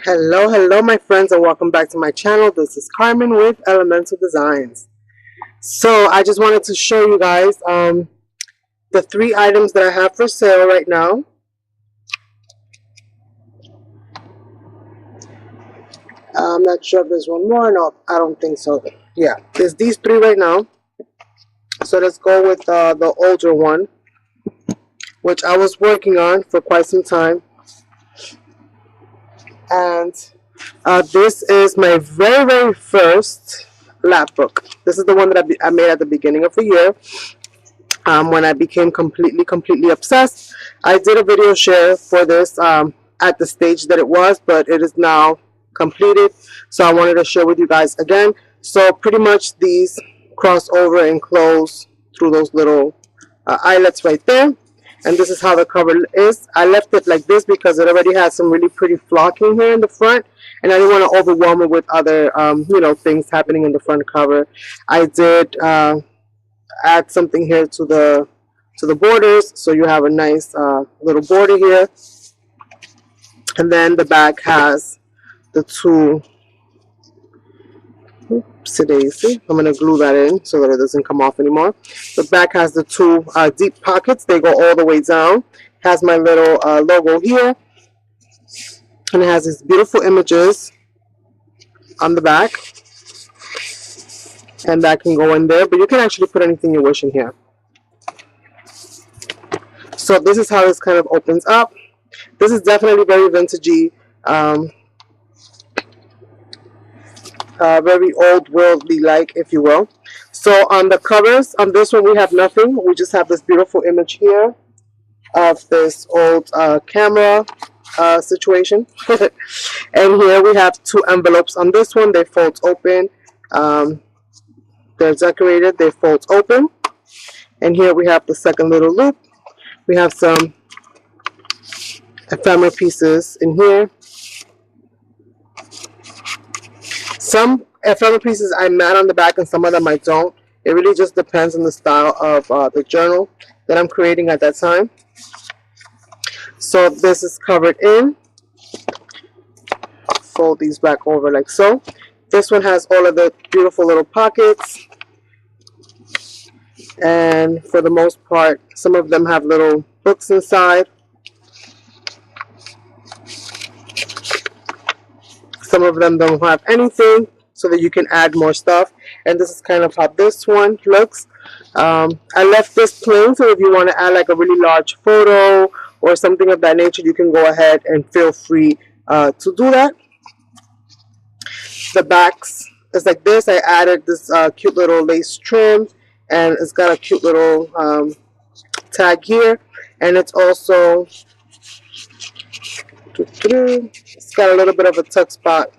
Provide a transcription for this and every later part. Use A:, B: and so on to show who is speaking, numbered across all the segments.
A: Hello my friends, and welcome back to my channel. This is Carmen with Elemental Designs. So I just wanted to show you guys the 3 items that I have for sale right now. I'm not sure if there's one more. No, I don't think so. Yeah, there's these 3 right now. So let's go with the older one, which I was working on for quite some time. And this is my very first lap book. This is the one that I made at the beginning of the year, when I became completely obsessed. I did a video share for this at the stage that it was, but it is now completed, so I wanted to share with you guys again. So pretty much these cross over and close through those little eyelets right there. And this is how the cover is. I left it like this because it already had some really pretty flocking here in the front, and I didn't want to overwhelm it with other, things happening in the front cover. I did add something here to the borders, so you have a nice little border here. And then the back has the 2. Oopsie-daisy. I'm going to glue that in so that it doesn't come off anymore. The back has the 2 deep pockets. They go all the way down. It has my little logo here. And it has these beautiful images on the back. And that can go in there. But you can actually put anything you wish in here. So this is how this kind of opens up. This is definitely very vintagey. Very old worldly like, if you will. So on the covers, on this one we have nothing. We just have this beautiful image here of this old camera situation. And here we have 2 envelopes on this one. They fold open. They're decorated. They fold open. And here we have the second little loop. We have some ephemera pieces in here. Some ephemera pieces I mat on the back, and some of them I don't. It really just depends on the style of the journal that I'm creating at that time. So this is covered in. Fold these back over like so. This one has all of the beautiful little pockets. And for the most part, some of them have little books inside. Some of them don't have anything, so that you can add more stuff. And this is kind of how this one looks. I left this plain, so if you want to add like a really large photo or something of that nature, you can go ahead and feel free to do that. The backs is like this. I added this cute little lace trim, and it's got a cute little tag here. And it's also, it's got a little bit of a tuck spot,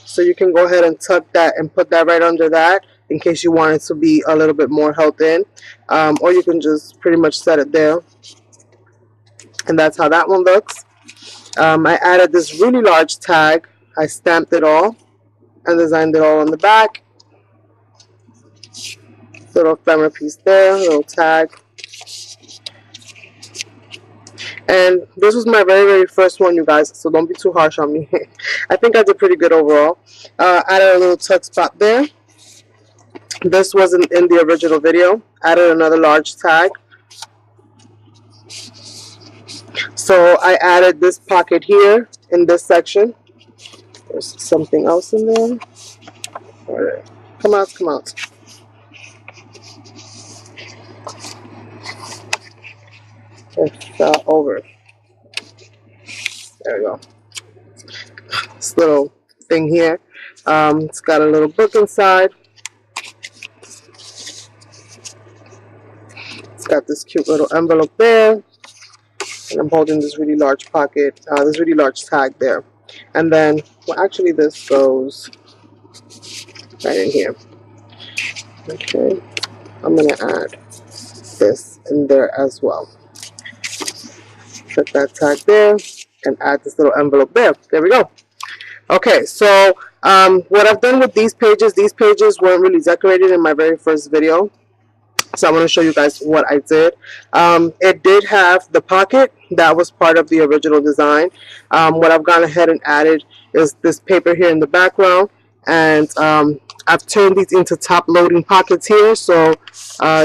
A: so you can go ahead and tuck that and put that right under that in case you want it to be a little bit more held in, or you can just pretty much set it there. And that's how that one looks. I added this really large tag. I stamped it all and designed it all on the back. Little ephemera piece there, little tag. And this was my very first one, you guys, so don't be too harsh on me. I think I did pretty good overall. Added a little tuck spot there. This wasn't in the original video. Added another large tag. So I added this pocket here in this section. There's something else in there. All right. Come out, come out. Over. There we go. This little thing here. It's got a little book inside. It's got this cute little envelope there. And I'm holding this really large pocket, this really large tag there. And then, well, actually this goes right in here. Okay. I'm going to add this in there as well. Put that tag there and add this little envelope there. There we go. Okay, so what I've done with these pages weren't really decorated in my very first video. So I want to show you guys what I did. It did have the pocket that was part of the original design. What I've gone ahead and added is this paper here in the background, and I've turned these into top loading pockets here, so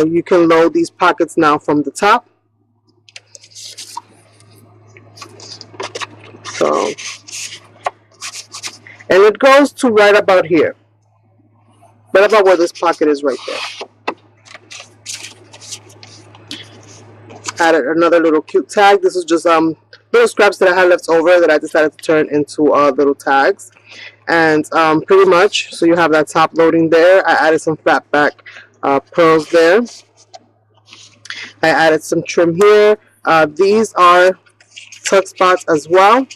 A: you can load these pockets now from the top. So, and it goes to right about here, right about where this pocket is right there. Added another little cute tag. This is just little scraps that I had left over that I decided to turn into little tags. And pretty much, so you have that top loading there. I added some flat back pearls there. I added some trim here. These are tuck spots as well.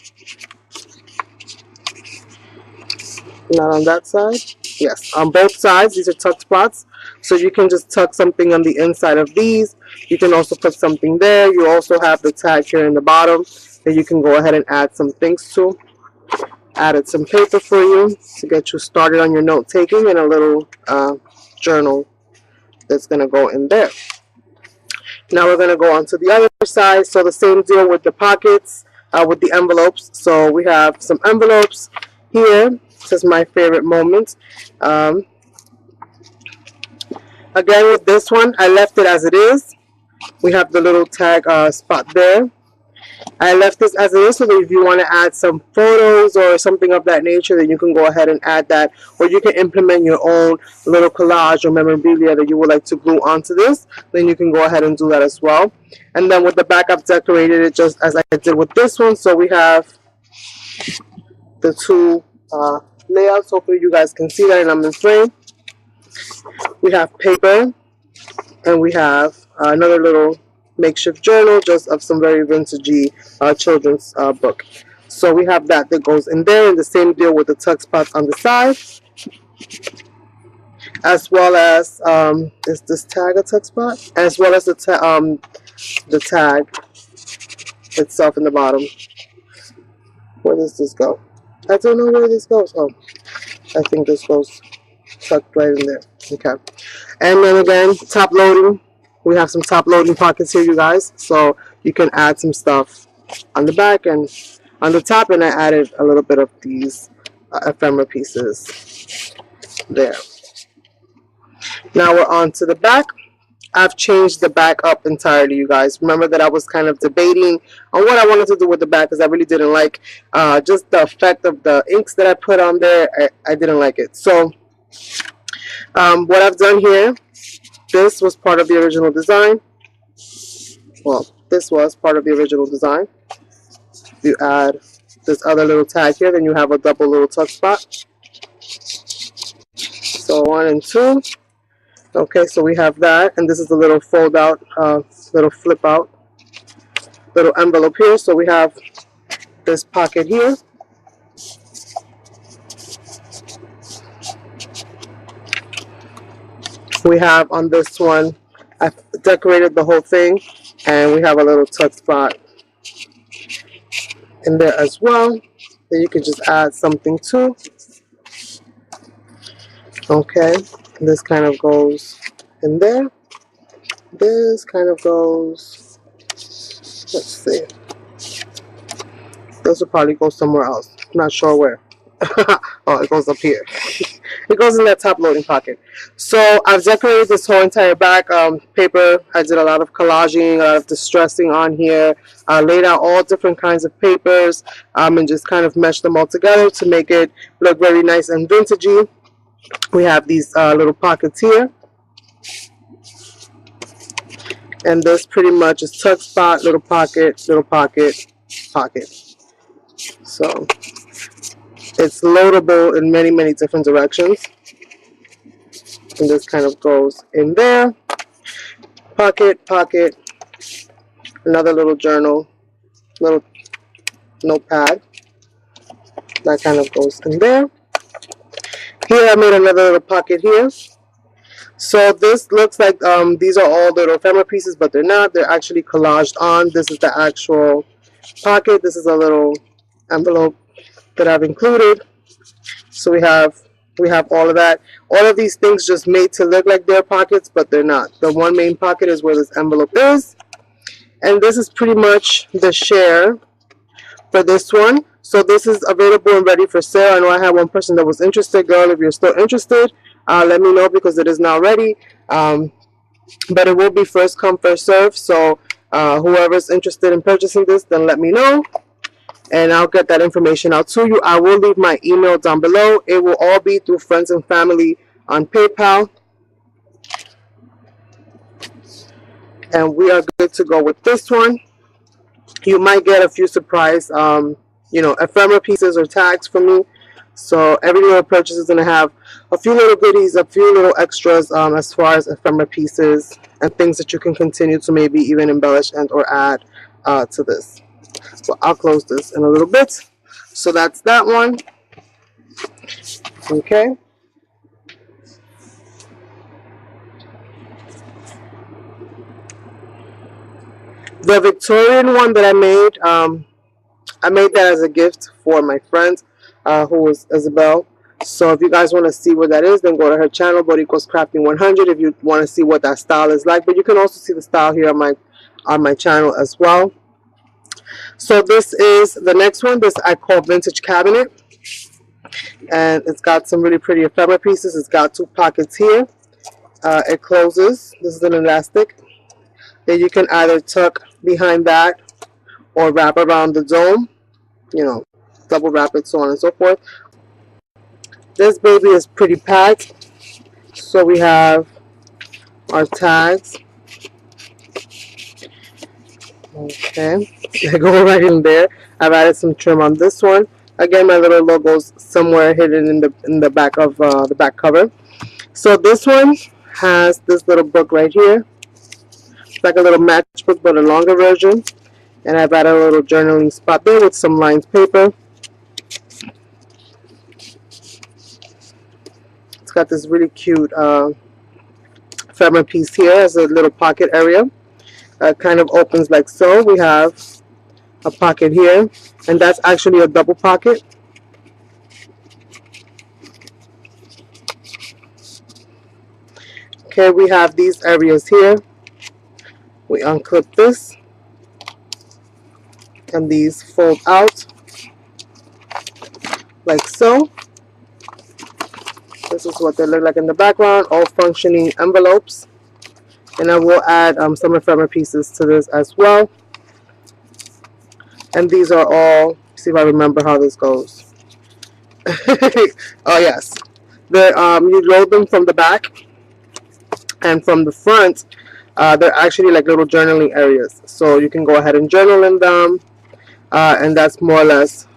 A: Not on that side. Yes, on both sides, these are tuck spots. So you can just tuck something on the inside of these. You can also put something there. You also have the tag here in the bottom that you can go ahead and add some things to. Added some paper for you to get you started on your note taking, and a little journal that's going to go in there. Now we're going to go on to the other side. So the same deal with the pockets, with the envelopes. So we have some envelopes here. This is my favorite moment. Again, with this one, I left it as it is. We have the little tag spot there. I left this as it is, so that if you want to add some photos or something of that nature, then you can go ahead and add that, or you can implement your own little collage or memorabilia that you would like to glue onto this. Then you can go ahead and do that as well. And then with the back, I've decorated it just as I did with this one. So we have the two layouts. Hopefully you guys can see that, and I'm in frame. We have paper, and we have another little makeshift journal, just of some very vintagey children's book. So we have that goes in there, and the same deal with the tuck spots on the side, as well as is this tag a tuck spot? As well as the tag itself in the bottom. Where does this go? I don't know where this goes. Oh, I think this goes tucked right in there. Okay. And then again, top loading. We have some top loading pockets here, you guys. So you can add some stuff on the back and on the top. And I added a little bit of these ephemera pieces there. Now we're on to the back. I've changed the back up entirely, you guys. Remember that I was kind of debating on what I wanted to do with the back, because I really didn't like just the effect of the inks that I put on there. I didn't like it. So what I've done here, this was part of the original design. Well, this was part of the original design. You add this other little tag here, then you have a double little tuck spot. So 1 and 2. Okay, so we have that, and this is a little fold out, little flip out, little envelope here. So we have this pocket here. We have on this one, I've decorated the whole thing, and we have a little tuck spot in there as well that you can just add something to. Okay, this kind of goes in there. This kind of goes, let's see, this will probably go somewhere else. I'm not sure where. Oh, it goes up here. It goes in that top loading pocket. So I've decorated this whole entire back. Paper, I did a lot of collaging, a lot of distressing on here. Laid out all different kinds of papers, and just kind of meshed them all together to make it look very nice and vintagey. We have these little pockets here. And this pretty much is tuck spot, little pocket, pocket. So it's loadable in many, many different directions. And this kind of goes in there. Pocket, pocket. Another little journal, little notepad. That kind of goes in there. Here I made another little pocket here. So this looks like these are all little ephemera pieces, but they're not. They're actually collaged on. This is the actual pocket. This is a little envelope that I've included. So we have We have all of that. All of these things just made to look like they're pockets, but they're not. The one main pocket is where this envelope is. And this is pretty much the share for this one. So this is available and ready for sale. I know I had one person that was interested. Girl, if you're still interested, let me know, because it is now ready. But it will be first come, first serve. So whoever's interested in purchasing this, then let me know, and I'll get that information out to you. I will leave my email down below. It will all be through friends and family on PayPal. And we are good to go with this one. You might get a few surprise, you know, ephemera pieces or tags from me. So every little purchase is going to have a few little goodies, a few little extras as far as ephemera pieces and things that you can continue to maybe even embellish and or add to this. So I'll close this in a little bit. So that's that one. Okay. The Victorian one that I made that as a gift for my friend who was Isabel. So if you guys want to see what that is, then go to her channel, Borico's Crafting 100, if you want to see what that style is like. But you can also see the style here on my channel as well. So this is the next one. This I call Vintage Cabinet. And it's got some really pretty ephemera pieces. It's got two pockets here. It closes. This is an elastic. Then you can either tuck behind that or wrap around the dome. You know, double wrap it, so on and so forth. This baby is pretty packed. So we have our tags. Okay, they go right in there. I've added some trim on this one. Again, my little logo's somewhere hidden in the back of the back cover. So this one has this little book right here. It's like a little matchbook, but a longer version. And I've added a little journaling spot there with some lined paper. It's got this really cute ephemera piece here as a little pocket area. Kind of opens like so. We have a pocket here, and that's actually a double pocket. Okay, we have these areas here. We unclip this, and these fold out like so. This is what they look like in the background, all functioning envelopes. And I will add some ephemera pieces to this as well. And these are all, see if I remember how this goes. Oh yes, you load them from the back, and from the front they're actually like little journaling areas, so you can go ahead and journal in them, and that's more or less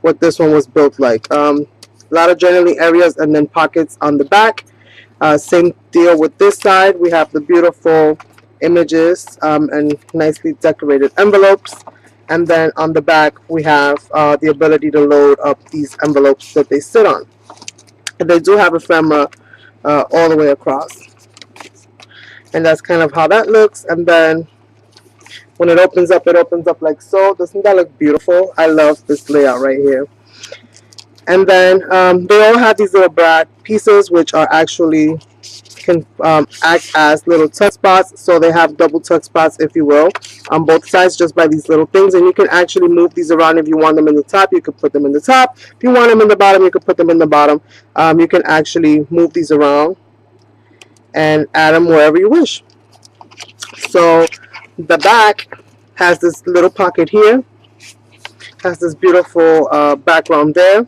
A: what this one was built like. A lot of journaling areas and then pockets on the back. Same deal with this side. We have the beautiful images and nicely decorated envelopes. And then on the back, we have the ability to load up these envelopes that they sit on. And they do have ephemera all the way across. And that's kind of how that looks. And then when it opens up like so. Doesn't that look beautiful? I love this layout right here. And then they all have these little brad pieces, which are actually can act as little tuck spots. So they have double tuck spots, if you will, on both sides, just by these little things. And you can actually move these around. If you want them in the top, you could put them in the top. If you want them in the bottom, you could put them in the bottom. You can actually move these around and add them wherever you wish. So the back has this little pocket here, has this beautiful background there.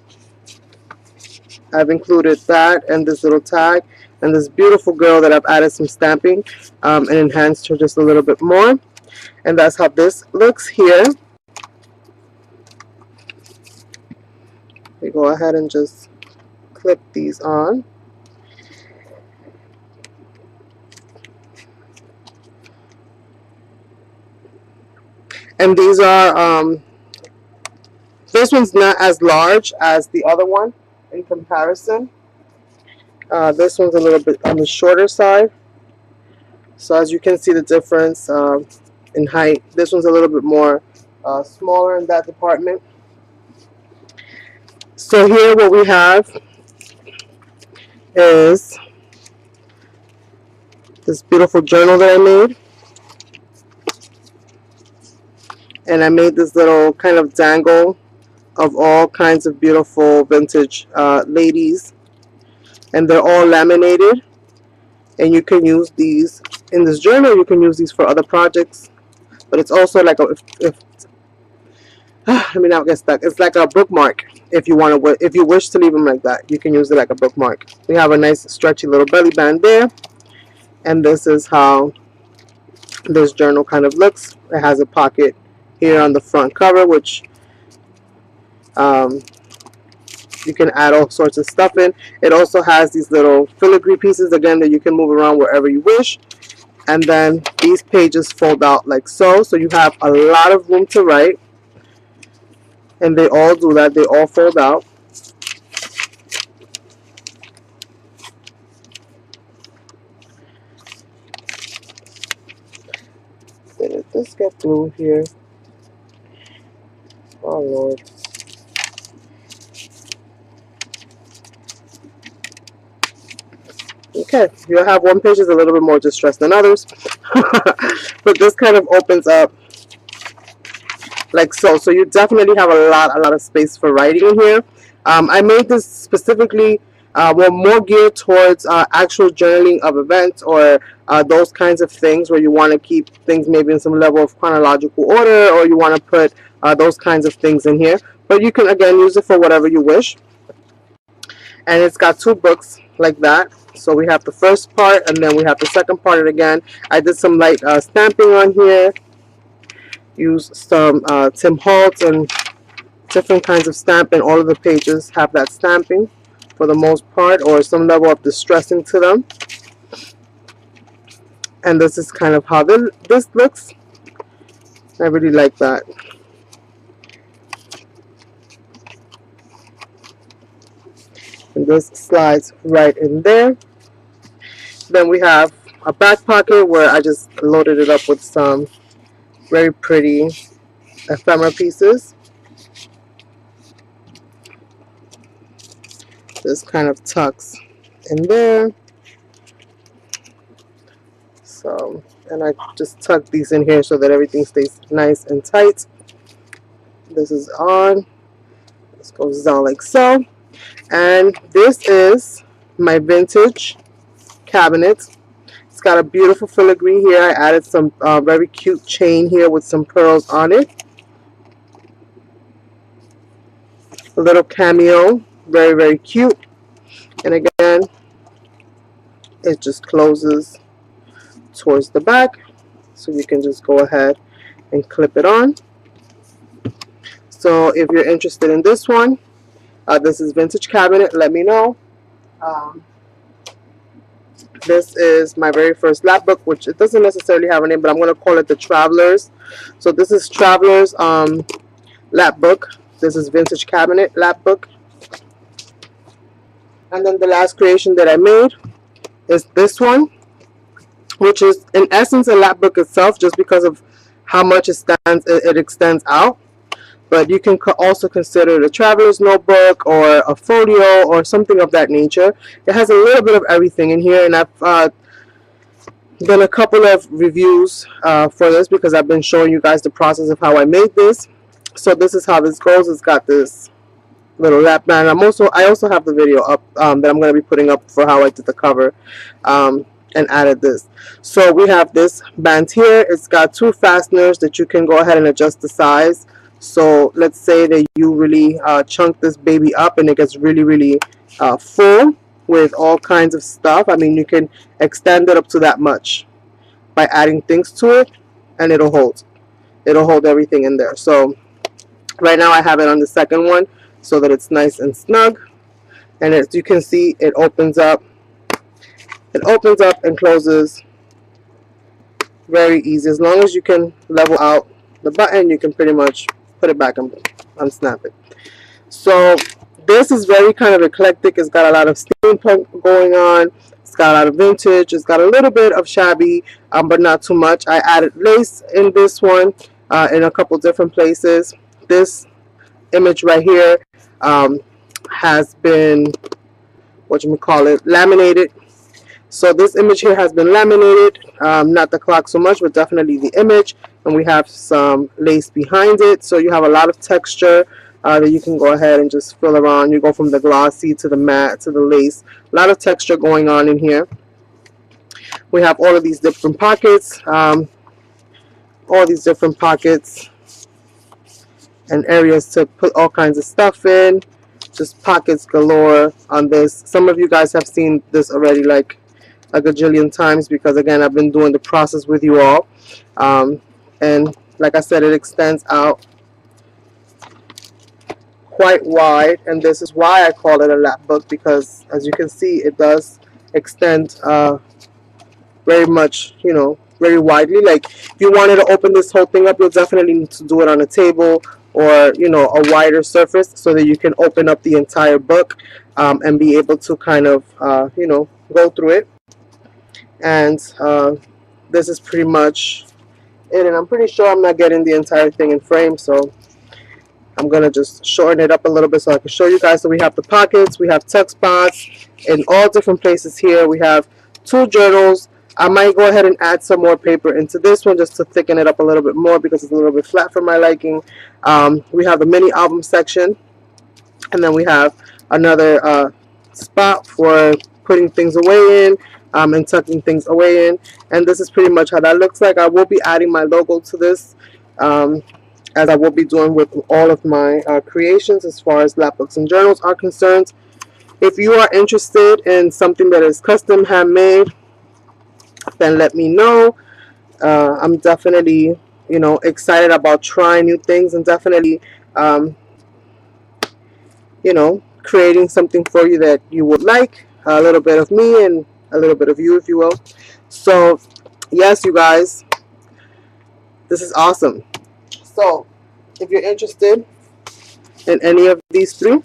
A: I've included that and this little tag and this beautiful girl that I've added some stamping and enhanced her just a little bit more. And that's how this looks here. We go ahead and just clip these on. And these are, this one's not as large as the other one in comparison. This one's a little bit on the shorter side. So as you can see the difference in height, this one's a little bit more smaller in that department. So here what we have is this beautiful journal that I made. And I made this little kind of dangle of all kinds of beautiful vintage ladies. And they're all laminated. And you can use these in this journal. You can use these for other projects. But it's also like let me not get stuck. It's like a bookmark. If you wish to leave them like that, you can use it like a bookmark. We have a nice stretchy little belly band there. And this is how this journal kind of looks. It has a pocket here on the front cover, which you can add all sorts of stuff in. It also has these little filigree pieces, again, that you can move around wherever you wish. And then these pages fold out like so. So you have a lot of room to write. And they all do that. They all fold out. Did this get through here? Oh, Lord. Okay, you'll have one page is a little bit more distressed than others. But this kind of opens up like so. So you definitely have a lot of space for writing in here. I made this specifically more geared towards actual journaling of events or those kinds of things where you want to keep things maybe in some level of chronological order, or you want to put those kinds of things in here. But you can again use it for whatever you wish. And it's got two books like that. So we have the first part and then we have the second part again. I did some light stamping on here. Use some Tim Holtz and different kinds of stamping. All of the pages have that stamping for the most part, or some level of distressing to them. And this is kind of how this looks. I really like that. And this slides right in there. Then we have a back pocket where I just loaded it up with some very pretty ephemera pieces. This kind of tucks in there. So, and I just tuck these in here so that everything stays nice and tight. This is on. This goes down like so. And this is my vintage cabinet. It's got a beautiful filigree here. I added some very cute chain here with some pearls on it. A little cameo, very cute. And again, it just closes towards the back, so you can just go ahead and clip it on. So if you're interested in this one, this is vintage cabinet, let me know. This is my very first Lapbook, which it doesn't necessarily have a name, but I'm going to call it the Traveler's. So this is Traveler's Lapbook. This is vintage cabinet Lapbook. And then the last creation that I made is this one, which is in essence a Lapbook itself, just because of how much it extends out. But you can also consider it a traveler's notebook or a folio or something of that nature. It has a little bit of everything in here, and I've done a couple of reviews for this because I've been showing you guys the process of how I made this. So this is how this goes. It's got this little lap band. I also have the video up that I'm going to be putting up for how I did the cover and added this. So we have this band here. It's got two fasteners that you can go ahead and adjust the size. So let's say that you really chunk this baby up and it gets really full with all kinds of stuff. I mean, you can extend it up to that much by adding things to it, and it'll hold everything in there. So right now I have it on the second one so that it's nice and snug, and as you can see, it opens up and closes very easy. As long as you can level out the button, you can pretty much put it back and unsnap it. So this is very kind of eclectic. It's got a lot of steampunk going on. It's got a lot of vintage. It's got a little bit of shabby, but not too much. I added lace in this one in a couple different places. This image right here has been laminated. So this image here has been laminated, not the clock so much, but definitely the image. And we have some lace behind it, so you have a lot of texture that you can go ahead and just fill around. You go from the glossy to the matte to the lace. A lot of texture going on in here. We have all of these different pockets, and areas to put all kinds of stuff in. Just pockets galore on this. Some of you guys have seen this already like a gajillion times, because again, I've been doing the process with you all, and like I said, it extends out quite wide, and this is why I call it a lap book, because as you can see, it does extend very much, you know, very widely. Like if you wanted to open this whole thing up, you'll definitely need to do it on a table or, you know, a wider surface, so that you can open up the entire book and be able to kind of you know, go through it. And this is pretty much it, and I'm pretty sure I'm not getting the entire thing in frame, so I'm gonna just shorten it up a little bit so I can show you guys. So we have the pockets, we have tuck spots in all different places here. We have 2 journals. I might go ahead and add some more paper into this one just to thicken it up a little bit more, because it's a little bit flat for my liking. We have the mini album section, and then we have another spot for putting things away in, and tucking things away in. And this is pretty much how that looks like. I will be adding my logo to this, as I will be doing with all of my creations as far as Lapbooks and Journals are concerned. If you are interested in something that is custom handmade, then let me know. I'm definitely, you know, excited about trying new things, and definitely you know, creating something for you that you would like. A little bit of me and a little bit of you, if you will. So yes, you guys, this is awesome. So if you're interested in any of these 3,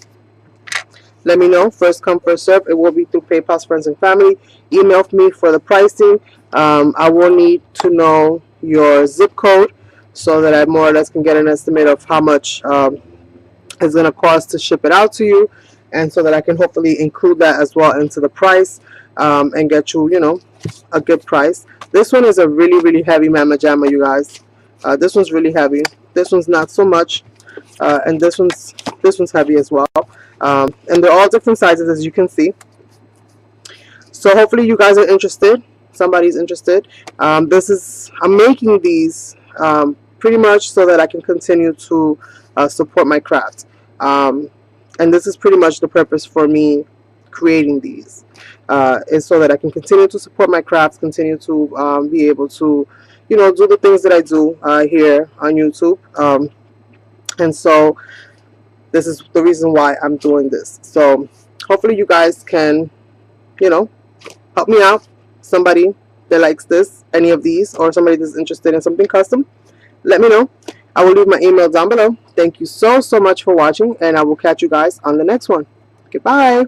A: let me know. First come, first serve. It will be through PayPal, friends and family. Email me for the pricing. I will need to know your zip code so that I more or less can get an estimate of how much it's going to cost to ship it out to you, and so that I can hopefully include that as well into the price, and get you, you know, a good price. This one is a really, really heavy Mama Jamma, you guys. This one's really heavy. This one's not so much, and this one's heavy as well. And they're all different sizes, as you can see. So hopefully you guys are interested. Somebody's interested. I'm making these pretty much so that I can continue to support my craft. And this is pretty much the purpose for me creating these, is so that I can continue to support my crafts, continue to be able to, you know, do the things that I do here on YouTube. And so this is the reason why I'm doing this. So hopefully you guys can, you know, help me out. Somebody that likes this, any of these, or somebody that's interested in something custom, let me know. I will leave my email down below. Thank you so much for watching, and I will catch you guys on the next one. Goodbye.